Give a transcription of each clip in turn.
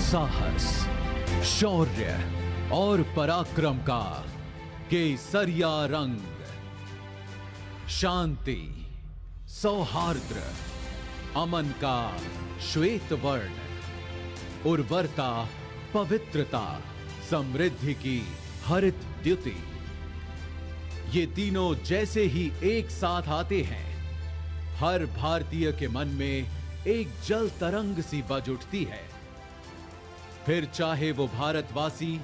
साहस, शौर्य और पराक्रम का केसरिया रंग, शांति, सौहार्द्र, अमन का श्वेत वर्ण, उर्वरता, पवित्रता, समृद्धि की हरित द्युति, ये तीनों जैसे ही एक साथ आते हैं, हर भारतीय के मन में एक जल तरंग सी बज उठती है। फिर चाहे वो भारतवासी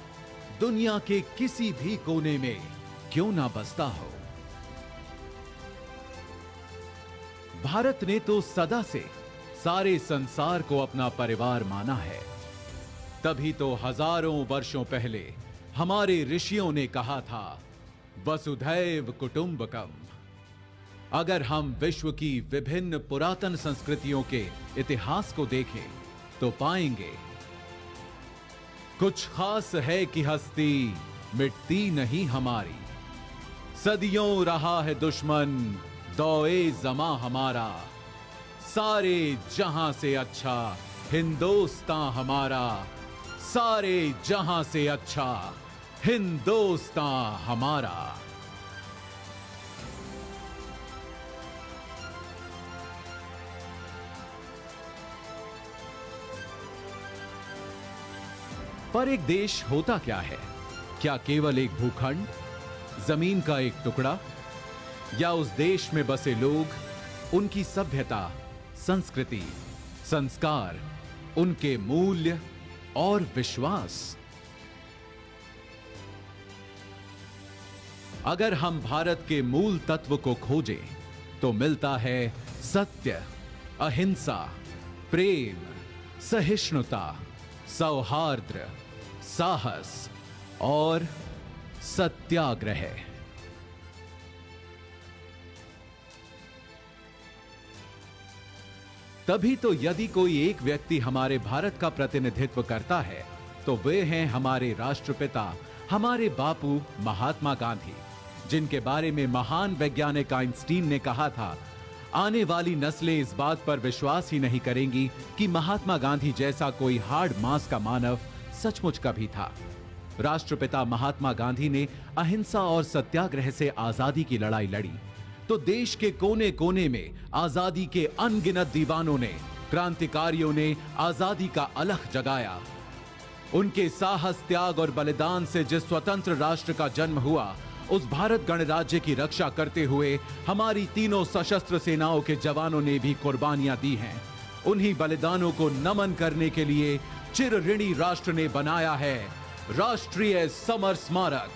दुनिया के किसी भी कोने में क्यों ना बसता हो। भारत ने तो सदा से सारे संसार को अपना परिवार माना है। तभी तो हजारों वर्षों पहले हमारे ऋषियों ने कहा था, वसुधैव कुटुंबकम। अगर हम विश्व की विभिन्न पुरातन संस्कृतियों के इतिहास को देखें तो पाएंगे कुछ खास है कि हस्ती मिटती नहीं हमारी। सदियों रहा है दुश्मन दौए जमा हमारा, सारे जहां से अच्छा हिंदुस्तान हमारा, सारे जहां से अच्छा हिंदुस्तान हमारा। पर एक देश होता क्या है? क्या केवल एक भूखंड, जमीन का एक टुकड़ा, या उस देश में बसे लोग, उनकी सभ्यता, संस्कृति, संस्कार, उनके मूल्य और विश्वास? अगर हम भारत के मूल तत्व को खोजें तो मिलता है सत्य, अहिंसा, प्रेम, सहिष्णुता, सौहार्द्र, साहस और सत्याग्रह। तभी तो यदि कोई एक व्यक्ति हमारे भारत का प्रतिनिधित्व करता है तो वे हैं हमारे राष्ट्रपिता, हमारे बापू महात्मा गांधी, जिनके बारे में महान वैज्ञानिक आइंस्टीन ने कहा था, आने वाली नस्लें इस बात पर विश्वास ही नहीं करेंगी कि महात्मा गांधी जैसा कोई हार्ड मांस का मानव सचमुच कभी था। राष्ट्रपिता महात्मा गांधी ने अहिंसा और सत्याग्रह से आजादी की लड़ाई लड़ी तो देश के कोने कोने में आजादी के अनगिनत दीवानों ने, क्रांतिकारियों ने आजादी का अलख जगाया। उनके साहस, त्याग और बलिदान से जिस स्वतंत्र राष्ट्र का जन्म हुआ, उस भारत गणराज्य की रक्षा करते हुए हमारी तीनों सशस्त्र सेनाओं के जवानों ने भी कुर्बानियां दी हैं। उन्हीं बलिदानों को नमन करने के लिए चिर ऋणी राष्ट्र ने बनाया है राष्ट्रीय समर स्मारक,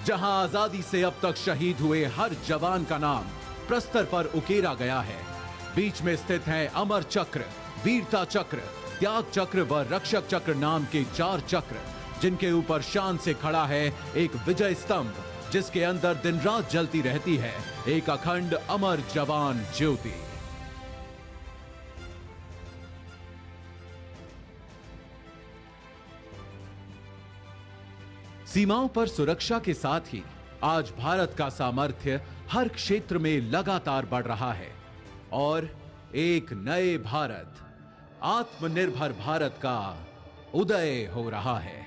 जहां आजादी से अब तक शहीद हुए हर जवान का नाम प्रस्तर पर उकेरा गया है। बीच में स्थित है अमर चक्र, वीरता चक्र, त्याग चक्र व रक्षक चक्र नाम के 4 चक्र, जिनके ऊपर शान से खड़ा है एक विजय स्तंभ, जिसके अंदर दिन रात जलती रहती है एक अखंड अमर जवान ज्योति। सीमाओं पर सुरक्षा के साथ ही आज भारत का सामर्थ्य हर क्षेत्र में लगातार बढ़ रहा है और एक नए भारत, आत्मनिर्भर भारत का उदय हो रहा है।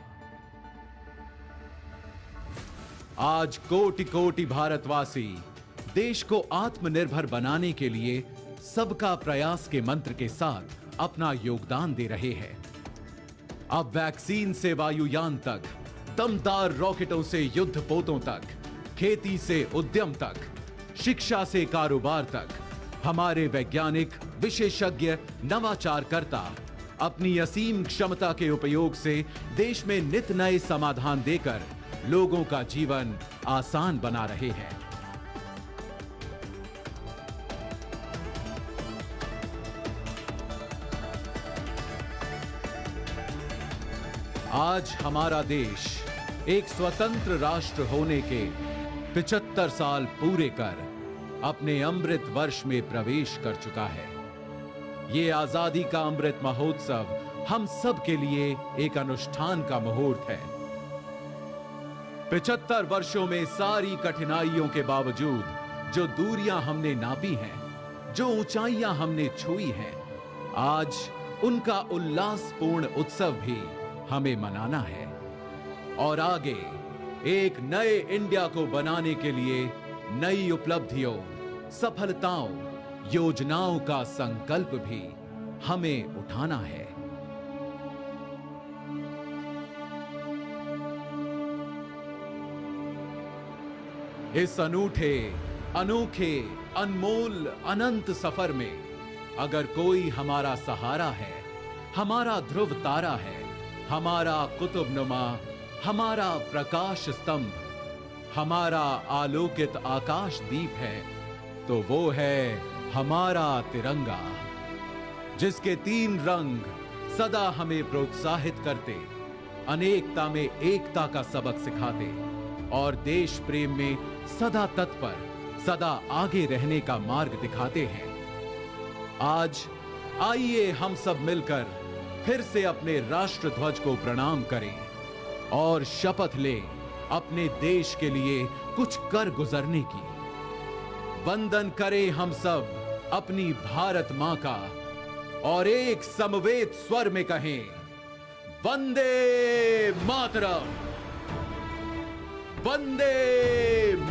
आज कोटि कोटि भारतवासी देश को आत्मनिर्भर बनाने के लिए सबका प्रयास के मंत्र के साथ अपना योगदान दे रहे हैं। अब वैक्सीन से वायुयान तक, दमदार रॉकेटों से युद्धपोतों तक, खेती से उद्यम तक, शिक्षा से कारोबार तक, हमारे वैज्ञानिक, विशेषज्ञ, नवाचारकर्ता अपनी असीम क्षमता के उपयोग से देश में नित नए समाधान देकर लोगों का जीवन आसान बना रहे हैं। आज हमारा देश एक स्वतंत्र राष्ट्र होने के 75 साल पूरे कर अपने अमृत वर्ष में प्रवेश कर चुका है। ये आजादी का अमृत महोत्सव हम सब के लिए एक अनुष्ठान का मुहूर्त है। 75 वर्षों में सारी कठिनाइयों के बावजूद जो दूरियां हमने नापी हैं, जो ऊंचाइयां हमने छुई हैं, आज उनका उल्लासपूर्ण उत्सव भी हमें मनाना है और आगे एक नए इंडिया को बनाने के लिए नई उपलब्धियों, सफलताओं, योजनाओं का संकल्प भी हमें उठाना है। इस अनूठे, अनोखे, अनमोल, अनंत सफर में अगर कोई हमारा सहारा है, हमारा ध्रुव तारा है, हमारा कुतुबनुमा, हमारा प्रकाश स्तंभ, हमारा आलोकित आकाश दीप है, तो वो है हमारा तिरंगा, जिसके 3 रंग सदा हमें प्रोत्साहित करते, अनेकता में एकता का सबक सिखाते और देश प्रेम में सदा तत्पर, सदा आगे रहने का मार्ग दिखाते हैं। आज आइए हम सब मिलकर फिर से अपने राष्ट्र ध्वज को प्रणाम करें और शपथ लें अपने देश के लिए कुछ कर गुजरने की। वंदन करें हम सब अपनी भारत मां का और एक समवेत स्वर में कहें, वंदे मातरम, वंदे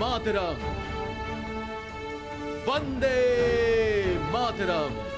मातरम, वंदे मातरम।